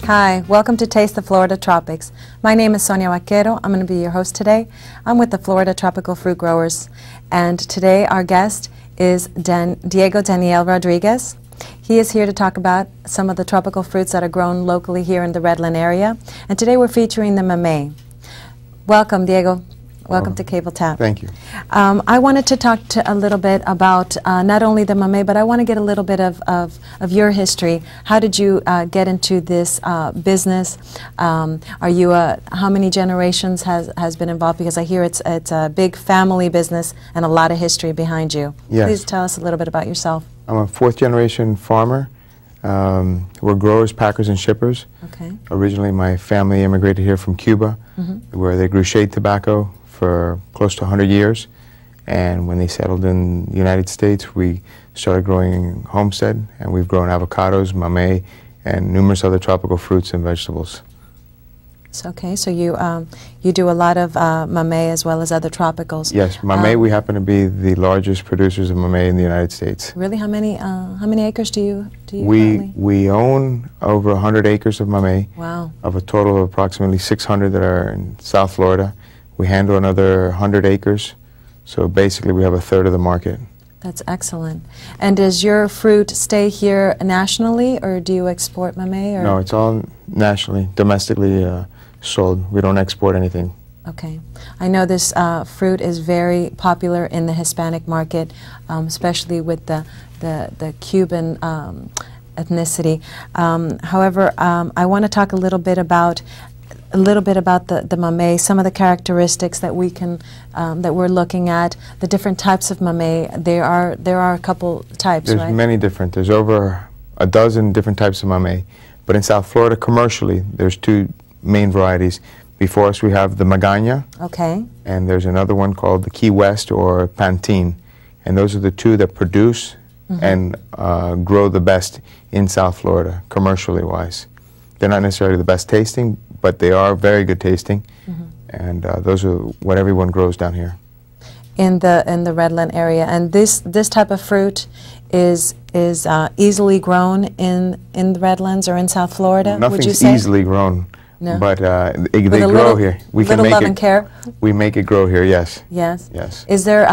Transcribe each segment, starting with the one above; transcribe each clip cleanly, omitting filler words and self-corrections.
Hi, welcome to Taste the Florida Tropics. My name is Sonia Vaquero. I'm going to be your host today. I'm with the Florida Tropical Fruit Growers, and today our guest is Diego Daniel Rodriguez. He is here to talk about some of the tropical fruits that are grown locally here in the Reland area, and today we're featuring the mamey. Welcome, Diego. Welcome to Cable Tap. Thank you. I wanted to talk a little bit about not only the mamey, but I want to get a little bit of your history. How did you get into this business? Are you how many generations has been involved? Because I hear it's a big family business and a lot of history behind you. Yes. Please tell us a little bit about yourself. I'm a fourth-generation farmer. We're growers, packers, and shippers. Okay. Originally, my family immigrated here from Cuba, where they grew shade tobacco for close to 100 years, and when they settled in the United States, we started growing homestead, and we've grown avocados, mamey, and numerous other tropical fruits and vegetables. So, okay, so you do a lot of mamey as well as other tropicals. Yes, mamey. We happen to be the largest producers of mamey in the United States. Really, how many acres do you We own over 100 acres of mamey. Wow. Of a total of approximately 600 that are in South Florida. We handle another 100 acres, so basically we have a third of the market. That's excellent. And does your fruit stay here nationally, or do you export mamey? Or? No, it's all nationally, domestically sold. We don't export anything. Okay. I know this fruit is very popular in the Hispanic market, especially with the Cuban ethnicity. However, I want to talk a little bit about the mamey, some of the characteristics that we can that we're looking at, the different types of mamey. There are a couple types, There's right? many different. There's over a dozen different types of mamey. But in South Florida, commercially, there's two main varieties. Before us, we have the Maguire. Okay. And there's another one called the Key West or Pantene. And those are the two that produce and grow the best in South Florida, commercially wise. They're not necessarily the best tasting, but they are very good tasting, and those are what everyone grows down here. In the Reland area, and this type of fruit is easily grown in the Redlands or in South Florida. Nothing's would you say? easily grown, no. but they grow here. We can make love and care. We make it grow here. Yes. Yes. Yes. Is there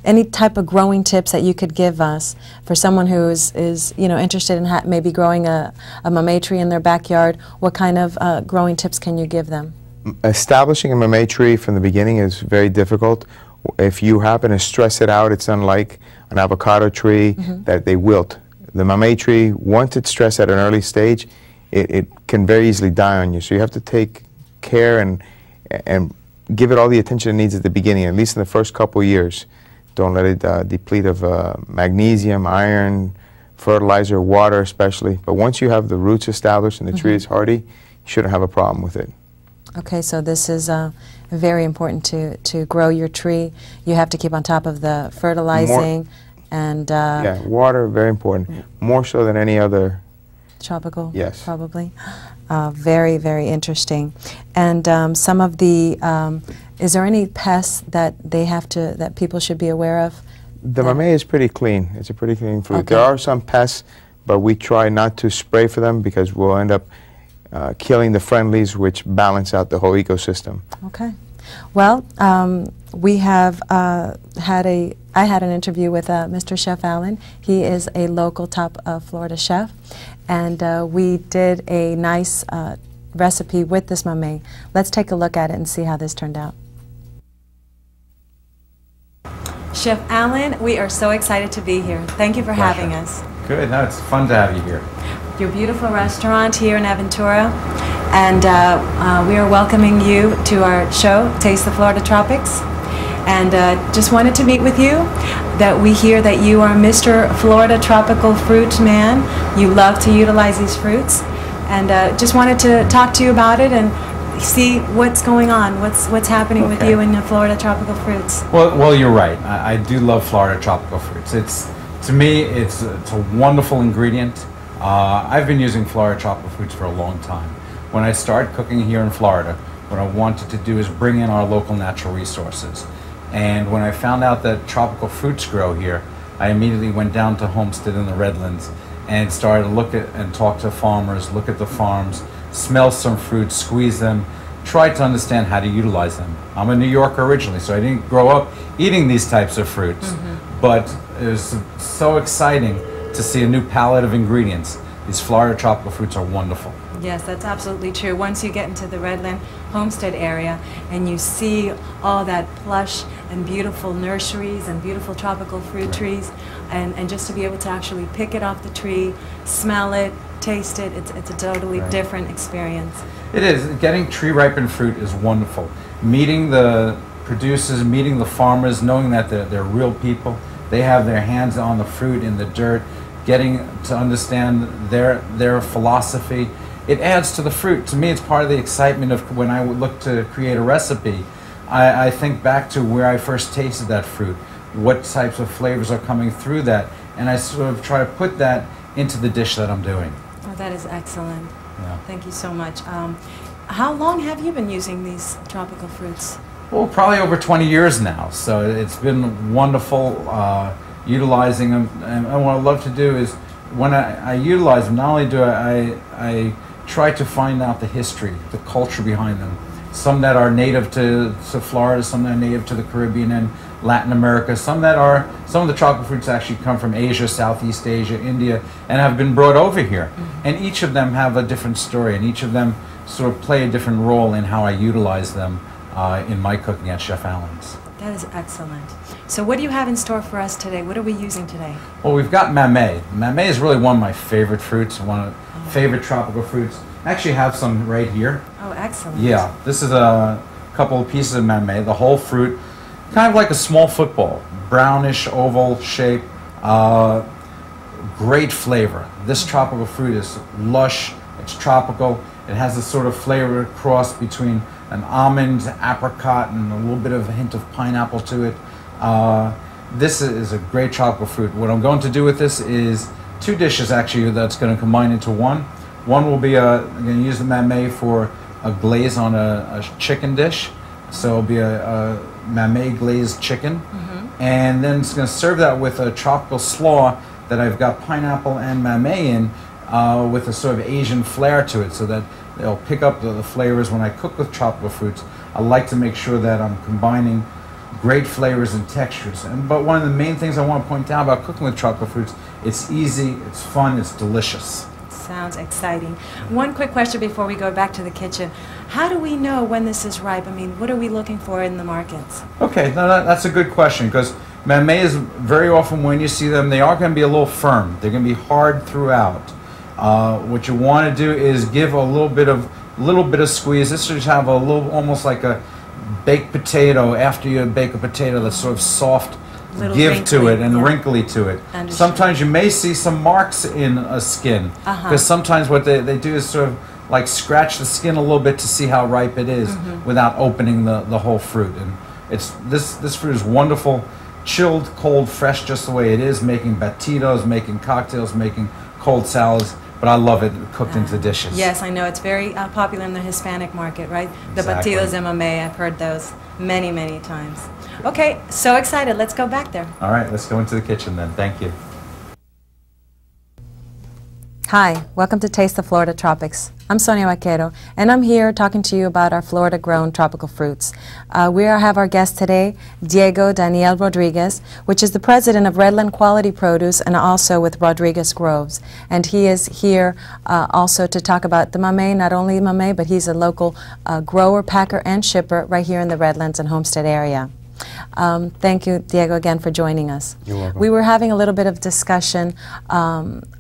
any type of growing tips that you could give us for someone who is interested in maybe growing a mamey tree in their backyard? What kind of growing tips can you give them? Establishing a mamey tree from the beginning is very difficult. If you happen to stress it out, it's unlike an avocado tree that they wilt. The mamey tree, once it's stressed at an early stage, it can very easily die on you. So you have to take care and give it all the attention it needs at the beginning, at least in the first couple years. Don't let it deplete of magnesium, iron, fertilizer, water especially. But once you have the roots established and the tree is hardy, you shouldn't have a problem with it. Okay, so this is very important to grow your tree. You have to keep on top of the fertilizing and yeah, water, very important. More so than any other tropical. Yes, probably. Very, very interesting. And some of the is there any pests that people should be aware of? The mamey is pretty clean. It's a pretty clean fruit. Okay. There are some pests, but we try not to spray for them because we'll end up killing the friendlies, which balance out the whole ecosystem. Okay. Well, we have I had an interview with Mr. Chef Allen. He is a local top Florida chef, and we did a nice recipe with this mamey. Let's take a look at it and see how this turned out. Chef Allen, we are so excited to be here. Thank you for having us. Good. No, it's fun to have you here. Your beautiful restaurant here in Aventura, and we are welcoming you to our show, Taste the Florida Tropics. And just wanted to meet with you. That we hear that you are Mr. Florida Tropical Fruit Man. You love to utilize these fruits, and just wanted to talk to you about it and see what's going on, what's happening with you and the Florida Tropical Fruits. Well, you're right. I do love Florida Tropical Fruits. To me, it's a wonderful ingredient. I've been using Florida Tropical Fruits for a long time. When I started cooking here in Florida, what I wanted to do is bring in our local natural resources. And when I found out that tropical fruits grow here, I immediately went down to Homestead in the Redlands and started to look at and talk to farmers, look at the farms, smell some fruits, squeeze them, try to understand how to utilize them. I'm a New Yorker originally, so I didn't grow up eating these types of fruits, but it was so exciting to see a new palette of ingredients. These Florida tropical fruits are wonderful. Yes, that's absolutely true. Once you get into the Reland homestead area and you see all that plush and beautiful nurseries and beautiful tropical fruit trees, and just to be able to actually pick it off the tree, smell it, taste it, it's a totally different experience. It is. Getting tree ripened fruit is wonderful. Meeting the producers, meeting the farmers, knowing that they're real people, they have their hands on the fruit in the dirt, getting to understand their philosophy. It adds to the fruit. To me, it's part of the excitement of when I would look to create a recipe. I think back to where I first tasted that fruit, what types of flavors are coming through that, and I sort of try to put that into the dish that I'm doing. Oh, that is excellent. Yeah. Thank you so much. How long have you been using these tropical fruits? Well, probably over 20 years now, so it's been wonderful utilizing them. And what I love to do is, when I utilize them, not only do I try to find out the history, the culture behind them. Some that are native to Florida, some that are native to the Caribbean and Latin America, some of the tropical fruits actually come from Asia, Southeast Asia, India, and have been brought over here. And each of them have a different story, and each of them sort of play a different role in how I utilize them in my cooking at Chef Alan's. That is excellent. So what do you have in store for us today? What are we using today? Well, we've got mamey. Mamey is really one of my favorite fruits, one of the favorite tropical fruits. I actually have some right here. Oh, excellent. Yeah, this is a couple of pieces of mamey, the whole fruit, kind of like a small football, brownish oval shape, great flavor. This tropical fruit is lush, it's tropical, it has a sort of flavor cross between an almond, apricot, and a little bit of a hint of pineapple to it. This is a great tropical fruit. What I'm going to do with this is two dishes actually that's going to combine into one. One will be I'm going to use the mamey for a glaze on a chicken dish. So it'll be a mamey glazed chicken. And then it's going to serve that with a tropical slaw that I've got pineapple and mamey in with a sort of Asian flair to it, so that they'll pick up the flavors. When I cook with tropical fruits, I like to make sure that I'm combining great flavors and textures. But one of the main things I want to point out about cooking with tropical fruits, it's easy, it's fun, it's delicious. Sounds exciting. One quick question before we go back to the kitchen. How do we know when this is ripe? I mean, what are we looking for in the markets? Okay, that's a good question, because mamey is very often, when you see them, they are going to be a little firm. They're going to be hard throughout. What you want to do is give a little bit of squeeze. This should have a little, almost like a baked potato. After you bake a potato, that's sort of soft give to it and wrinkly to it. Sometimes you may see some marks in a skin, because sometimes what they do is sort of like scratch the skin a little bit to see how ripe it is without opening the whole fruit. And this fruit is wonderful, chilled, cold, fresh, just the way it is, making batidos, making cocktails, making cold salads. But I love it cooked into dishes. Yes, I know. It's very popular in the Hispanic market, right? The Exactly. batidos de mamey, I've heard those many, many times. Okay, so excited. Let's go back there. All right, let's go into the kitchen then. Thank you. Hi, welcome to Taste the Florida Tropics. I'm Sonia Vaquero, and I'm here talking to you about our Florida-grown tropical fruits. We have our guest today, Diego Daniel Rodriguez, which is the president of Reland Quality Produce and also with Rodriguez Groves. And he is here also to talk about the mamey, not only mamey, but he's a local grower, packer, and shipper right here in the Redlands and Homestead area. Thank you, Diego, again for joining us. You're welcome. We were having a little bit of discussion.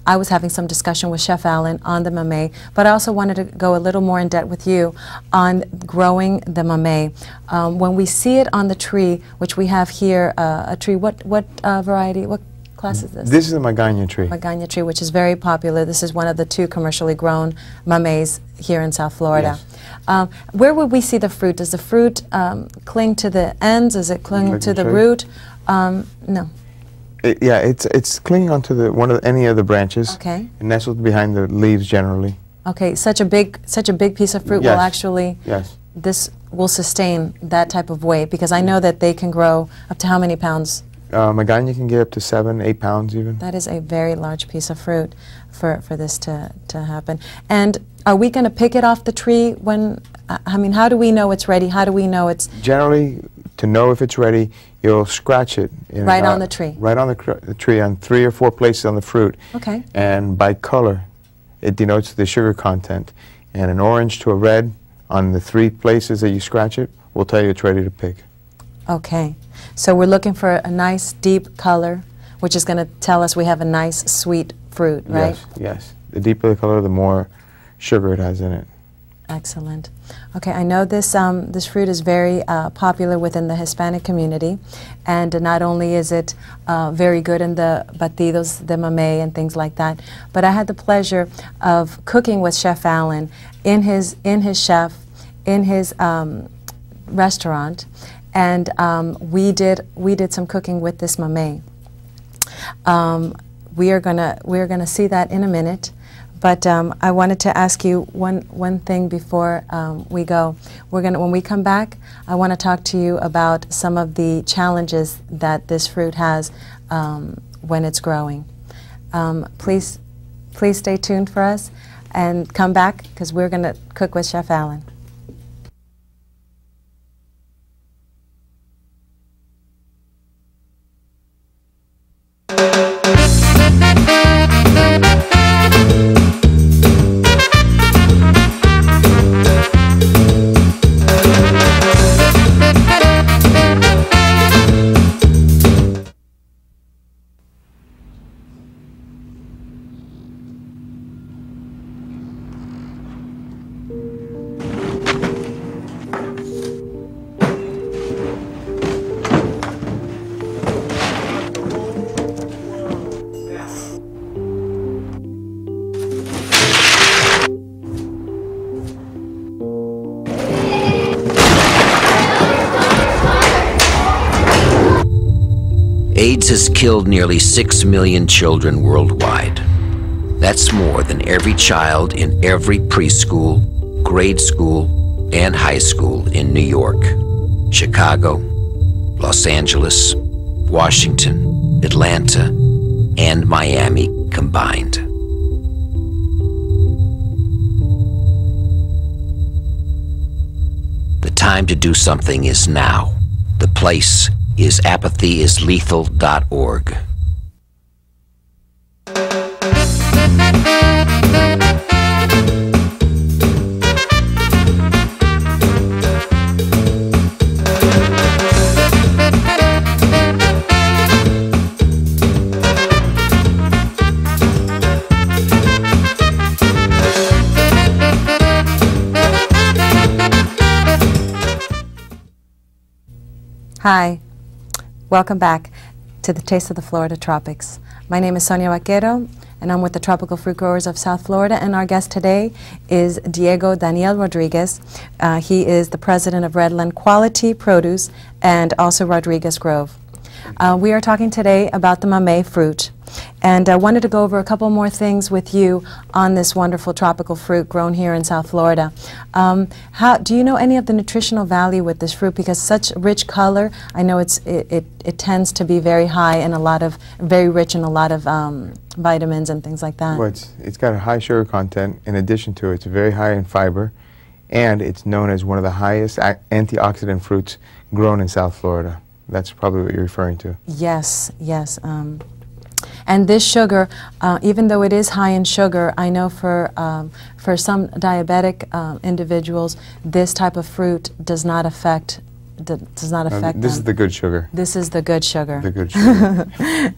I was having some discussion with Chef Alan on the mamey, but I also wanted to go a little more in depth with you on growing the mamey. When we see it on the tree, which we have here, a tree, what variety, what class is this? This is a Maguire tree. Maguire tree, which is very popular. This is one of the 2 commercially grown mameys here in South Florida. Yes. Where would we see the fruit? Does the fruit cling to the ends? Does it cling to the root? No. Yeah, it's clinging onto any of the branches. Okay. And nestled behind the leaves generally. Okay, such a big piece of fruit will actually. Yes. This will sustain that type of weight, because I know that they can grow up to how many pounds? Magaña can get up to 7, 8 pounds even. That is a very large piece of fruit for this to happen. And are we going to pick it off the tree when, I mean, how do we know it's ready? How do we know it's... Generally, to know if it's ready, you'll scratch it. Right on the tree? Right on the tree, on 3 or 4 places on the fruit. Okay. And by color, it denotes the sugar content. And an orange to a red on the 3 places that you scratch it will tell you it's ready to pick. Okay. So we're looking for a nice deep color, which is going to tell us we have a nice sweet fruit, right? Yes, yes. The deeper the color, the more sugar it has in it. Excellent. Okay, I know this this fruit is very popular within the Hispanic community, and not only is it very good in the batidos de mamey and things like that, but I had the pleasure of cooking with Chef Allen in his restaurant, and we did some cooking with this mamey. We're gonna see that in a minute. But I wanted to ask you one thing before we go. When we come back, I want to talk to you about some of the challenges that this fruit has when it's growing. Please stay tuned for us and come back because we're going to cook with Chef Allen. AIDS has killed nearly 6 million children worldwide. That's more than every child in every preschool, grade school, and high school in New York, Chicago, Los Angeles, Washington, Atlanta, and Miami combined. The time to do something is now. The place is apathyisLethal.org. Hi. Welcome back to the Taste of the Florida Tropics. My name is Sonia Vaquero, and I'm with the Tropical Fruit Growers of South Florida, and our guest today is Diego Daniel Rodriguez. He is the president of Reland Quality Produce and also Rodriguez Grove. We are talking today about the mamey fruit, and I wanted to go over a couple more things with you on this wonderful tropical fruit grown here in South Florida. Do you know any of the nutritional value with this fruit? Because such rich color, I know it tends to be very high and very rich in a lot of vitamins and things like that. Well, it's got a high sugar content. In addition to it, it's very high in fiber, and it's known as one of the highest antioxidant fruits grown in South Florida. That's probably what you're referring to. Yes, yes. And this sugar, even though it is high in sugar, I know for some diabetic individuals, this type of fruit does not affect This them. is the good sugar. This is the good sugar. The good sugar.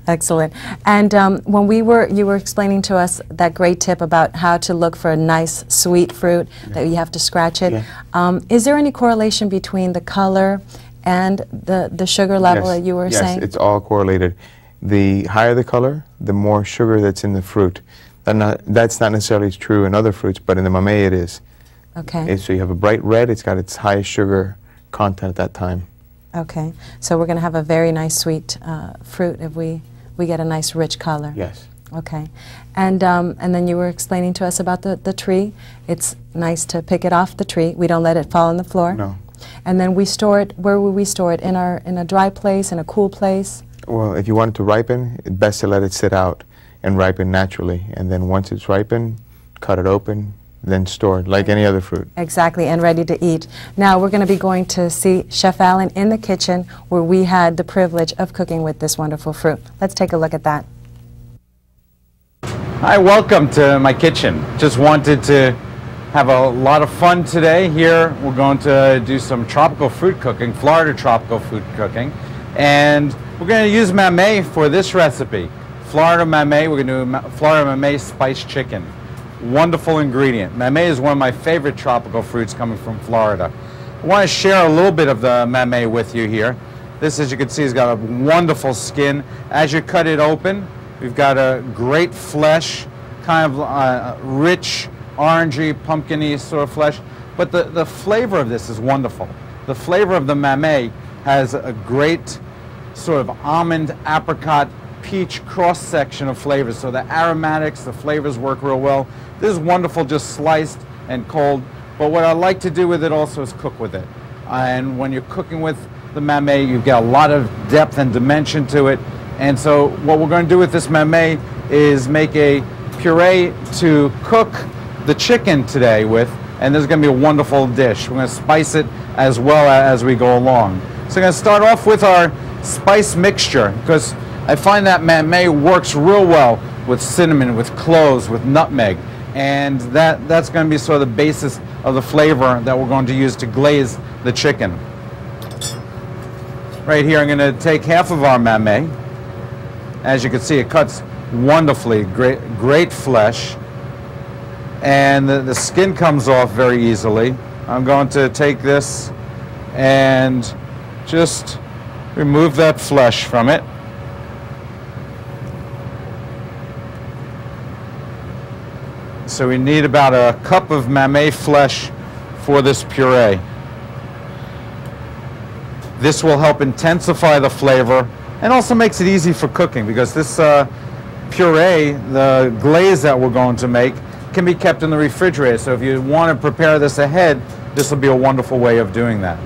Excellent. And when you were explaining to us that great tip about how to look for a nice sweet fruit, that you have to scratch it. Yeah. Is there any correlation between the color and the sugar level that you were saying? Yes, it's all correlated. The higher the color, the more sugar that's in the fruit. That's not necessarily true in other fruits, but in the mamey it is. Okay. So you have a bright red, it's got its highest sugar content at that time. Okay. So we're going to have a very nice sweet fruit if we get a nice rich color. Yes. Okay. And then you were explaining to us about the tree. It's nice to pick it off the tree. We don't let it fall on the floor. No. And then we store it, where will we store it? In a dry place, in a cool place? Well, if you want it to ripen, it's best to let it sit out and ripen naturally. And then once it's ripened, cut it open, then store it like any other fruit. Exactly, and ready to eat. Now we're going to be going to see Chef Alan in the kitchen where we had the privilege of cooking with this wonderful fruit. Let's take a look at that. Hi, welcome to my kitchen. Just wanted to have a lot of fun today. Here we're going to do some tropical fruit cooking, Florida tropical fruit cooking, and we're going to use mamey for this recipe. Florida mamey, we're going to do Florida mamey spiced chicken. Wonderful ingredient. Mamey is one of my favorite tropical fruits coming from Florida. I want to share a little bit of the mamey with you here. This, as you can see, has got a wonderful skin. As you cut it open, we've got a great flesh, kind of rich, orangey, pumpkin-y sort of flesh. But the flavor of this is wonderful. The flavor of the mamey has a great sort of almond, apricot, peach cross-section of flavors. So the aromatics, the flavors work real well. This is wonderful just sliced and cold. But what I like to do with it also is cook with it. And when you're cooking with the mamey, you get a lot of depth and dimension to it. And so what we're going to do with this mamey is make a puree to cook the chicken today with, and this is going to be a wonderful dish. We're going to spice it as well as we go along. So I'm going to start off with our spice mixture, because I find that mamey works real well with cinnamon, with cloves, with nutmeg, and that's going to be sort of the basis of the flavor that we're going to use to glaze the chicken. Right here I'm going to take half of our mamey. As you can see, it cuts wonderfully, great flesh, and the skin comes off very easily. I'm going to take this and just remove that flesh from it. So we need about a cup of mamey flesh for this puree. This will help intensify the flavor and also makes it easy for cooking, because this puree, the glaze that we're going to make, can be kept in the refrigerator. So if you want to prepare this ahead, this will be a wonderful way of doing that.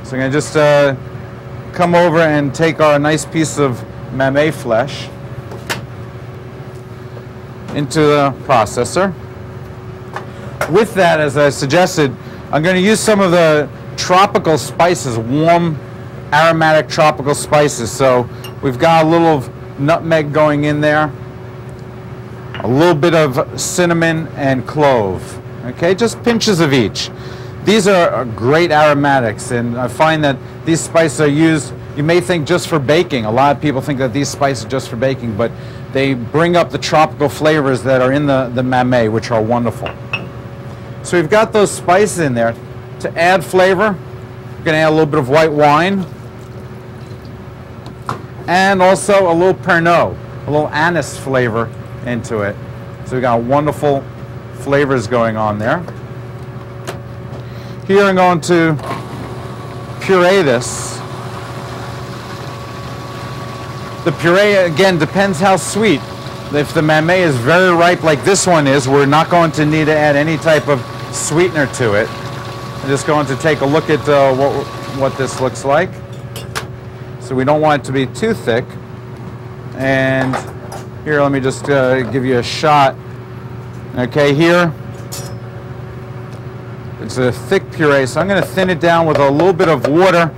So I'm going to just come over and take our nice piece of mamey flesh into the processor. With that, as I suggested, I'm going to use some of the tropical spices, warm aromatic tropical spices. So we've got a little nutmeg going in there, a little bit of cinnamon and clove. Okay, just pinches of each. These are great aromatics, and I find that these spices are used, you may think just for baking. A lot of people think that these spices are just for baking, but they bring up the tropical flavors that are in the mamey, which are wonderful. So we've got those spices in there. To add flavor, we're going to add a little bit of white wine, and also a little Pernod, a little anise flavor into it. So we've got wonderful flavors going on there. Here I'm going to puree this. The puree, again, depends how sweet. If the mamey is very ripe like this one is, we're not going to need to add any type of sweetener to it. I'm just going to take a look at what this looks like. So we don't want it to be too thick. And here, let me just give you a shot. Okay, here, it's a thick puree, so I'm going to thin it down with a little bit of water,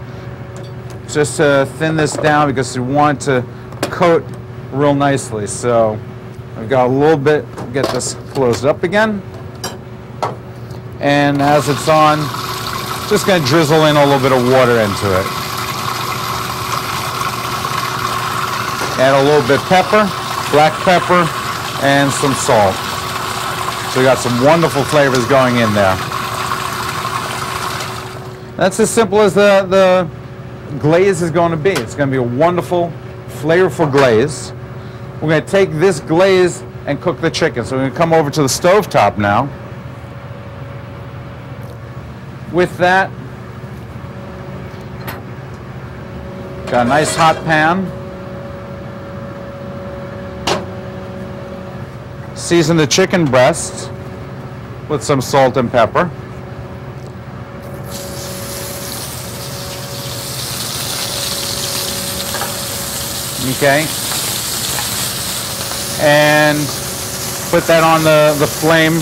just to thin this down because we want it to coat real nicely. So I've got a little bit, get this closed up again. And as it's on, just going to drizzle in a little bit of water into it. Add a little bit of pepper, black pepper, and some salt. So we got some wonderful flavors going in there. That's as simple as the glaze is going to be. It's going to be a wonderful, flavorful glaze. We're going to take this glaze and cook the chicken. So we're going to come over to the stovetop now. With that, got a nice hot pan. Season the chicken breasts with some salt and pepper. Okay, and put that on the flame.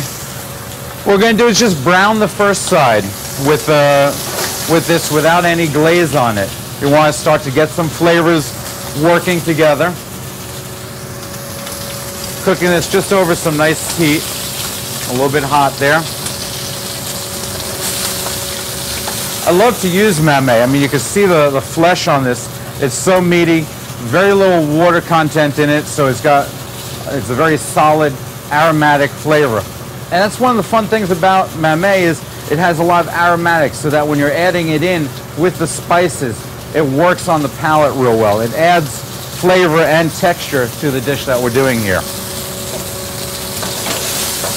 What we're going to do is just brown the first side with this without any glaze on it. You want to start to get some flavors working together. Cooking this just over some nice heat, a little bit hot there. I love to use mamey. I mean, you can see the flesh on this. It's so meaty, very little water content in it, so it's a very solid aromatic flavor. And that's one of the fun things about mamey is it has a lot of aromatics, so that when you're adding it in with the spices, it works on the palate real well. It adds flavor and texture to the dish that we're doing here.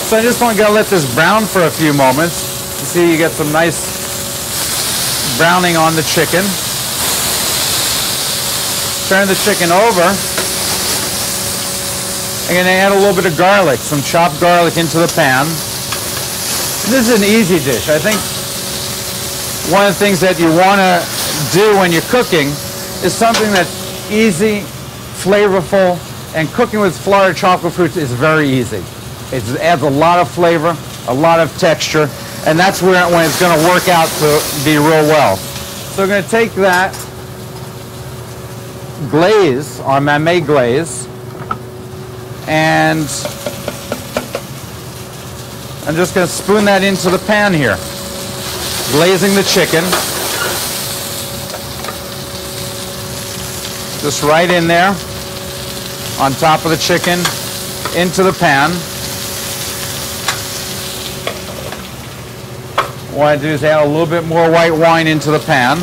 So I just want to let this brown for a few moments. You see you get some nice browning on the chicken. Turn the chicken over. I'm going to add a little bit of garlic, some chopped garlic into the pan. This is an easy dish. I think one of the things that you want to do when you're cooking is something that's easy, flavorful, and cooking with Florida tropical fruits is very easy. It adds a lot of flavor, a lot of texture, and that's when it's going to work out to be real well. So we're going to take that glaze, our mamey glaze, and I'm just going to spoon that into the pan here, glazing the chicken. Just right in there, on top of the chicken, into the pan. What I do is add a little bit more white wine into the pan.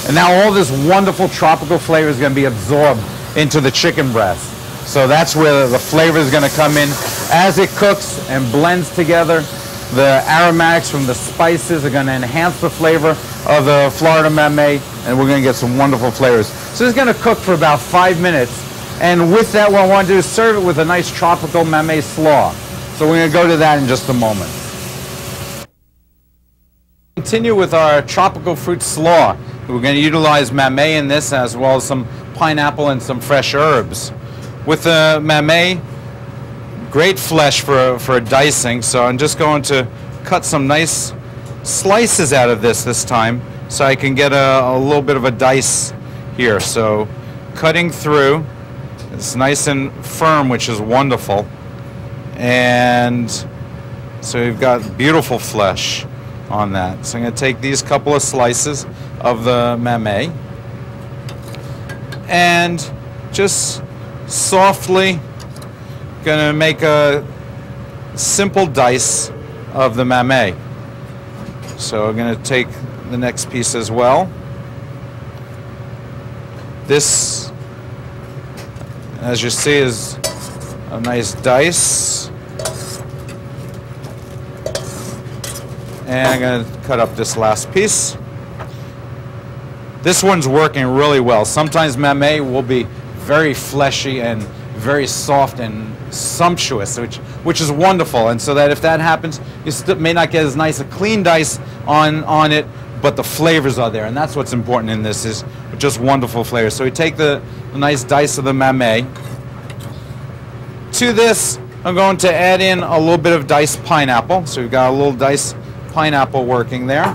And now all this wonderful tropical flavor is going to be absorbed into the chicken breast. So that's where the flavor is going to come in. As it cooks and blends together, the aromatics from the spices are going to enhance the flavor of the Florida mamey, and we're going to get some wonderful flavors. So it's going to cook for about 5 minutes, and with that what I want to do is serve it with a nice tropical mamey slaw. So we're going to go to that in just a moment. Continue with our tropical fruit slaw. We're going to utilize mamey in this, as well as some pineapple and some fresh herbs. With the mamey, great flesh for dicing, so I'm just going to cut some nice slices out of this time, so I can get a little bit of a dice here. So cutting through, it's nice and firm, which is wonderful. And so we've got beautiful flesh on that. So I'm going to take these couple of slices of the mamey and just softly going to make a simple dice of the mamey. So I'm going to take the next piece as well. This, as you see, is a nice dice. And I'm going to cut up this last piece. This one's working really well. Sometimes mamey will be very fleshy and very soft and sumptuous, which is wonderful. And so that if that happens, you may not get as nice a clean dice on it, but the flavors are there. And that's what's important in this, is just wonderful flavors. So we take the nice dice of the mamey. To this, I'm going to add in a little bit of diced pineapple. So we've got a little diced pineapple working there.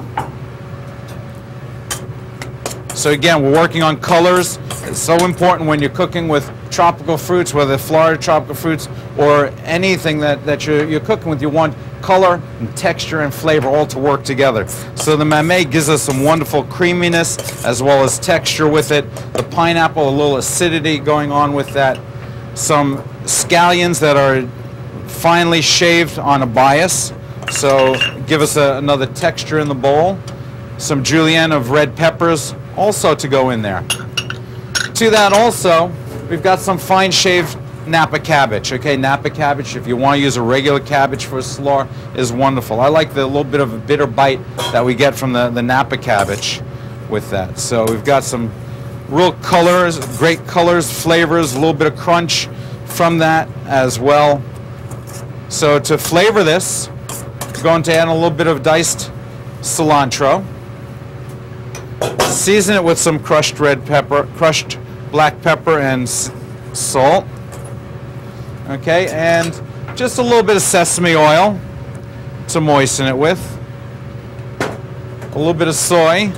So again, we're working on colors. It's so important when you're cooking with tropical fruits, whether Florida tropical fruits or anything that you're cooking with. You want color and texture and flavor all to work together. So the mamey gives us some wonderful creaminess as well as texture with it. The pineapple, a little acidity going on with that. Some scallions that are finely shaved on a bias, so give us another texture in the bowl. Some julienne of red peppers also to go in there. To that also, we've got some fine shaved Napa cabbage. Okay, Napa cabbage, if you want to use a regular cabbage for a slaw, is wonderful. I like the little bit of a bitter bite that we get from the Napa cabbage with that. So we've got some real colors, great colors, flavors, a little bit of crunch from that as well. So to flavor this, going to add a little bit of diced cilantro. Season it with some crushed red pepper, crushed black pepper and salt. Okay, and just a little bit of sesame oil to moisten it with. A little bit of soy.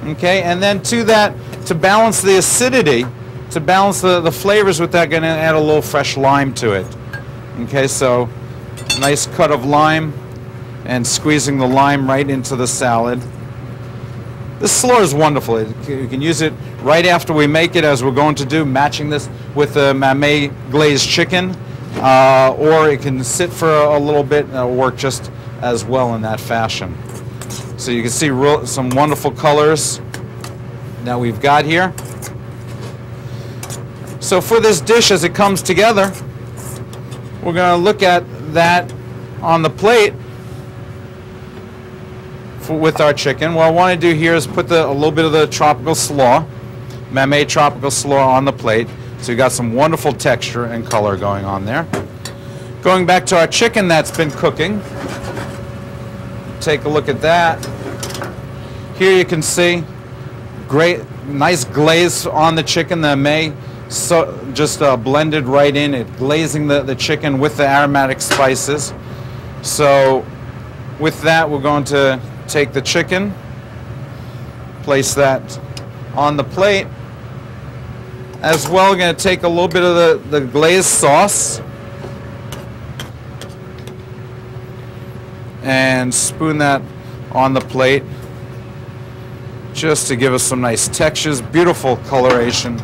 Okay, and then to that, to balance the acidity, to balance the flavors with that, going to add a little fresh lime to it. Okay, so nice cut of lime and squeezing the lime right into the salad. This slaw is wonderful. You can use it right after we make it, as we're going to do, matching this with the mamey glazed chicken, or it can sit for a little bit and it'll work just as well in that fashion. So you can see some wonderful colors that we've got here. So for this dish, as it comes together, we're going to look at that on the plate with our chicken. What I want to do here is put a little bit of the tropical slaw, mamey tropical slaw, on the plate. So you got some wonderful texture and color going on there. Going back to our chicken that's been cooking, take a look at that. Here you can see great, nice glaze on the chicken, the mamey, so just blended right in it, glazing the chicken with the aromatic spices. So with that, we're going to take the chicken, place that on the plate. As well, we're going to take a little bit of the glazed sauce and spoon that on the plate just to give us some nice textures, beautiful coloration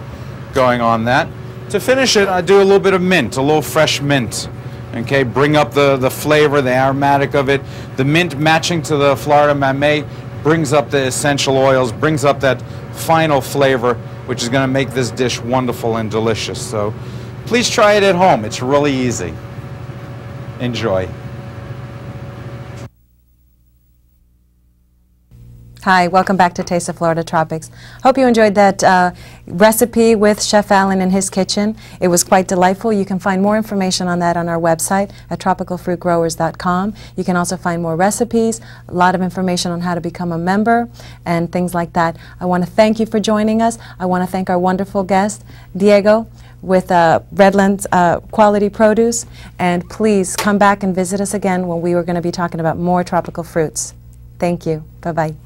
going on that. To finish it, I do a little bit of mint, a little fresh mint. Okay, bring up the flavor, the aromatic of it. The mint matching to the Florida mamey brings up the essential oils, brings up that final flavor, which is going to make this dish wonderful and delicious. So please try it at home. It's really easy. Enjoy. Hi, welcome back to Taste of Florida Tropics. Hope you enjoyed that recipe with Chef Allen in his kitchen. It was quite delightful. You can find more information on that on our website at tropicalfruitgrowers.com. You can also find more recipes, a lot of information on how to become a member, and things like that. I want to thank you for joining us. I want to thank our wonderful guest, Diego, with Reland's Quality Produce. And please come back and visit us again when we are going to be talking about more tropical fruits. Thank you. Bye-bye.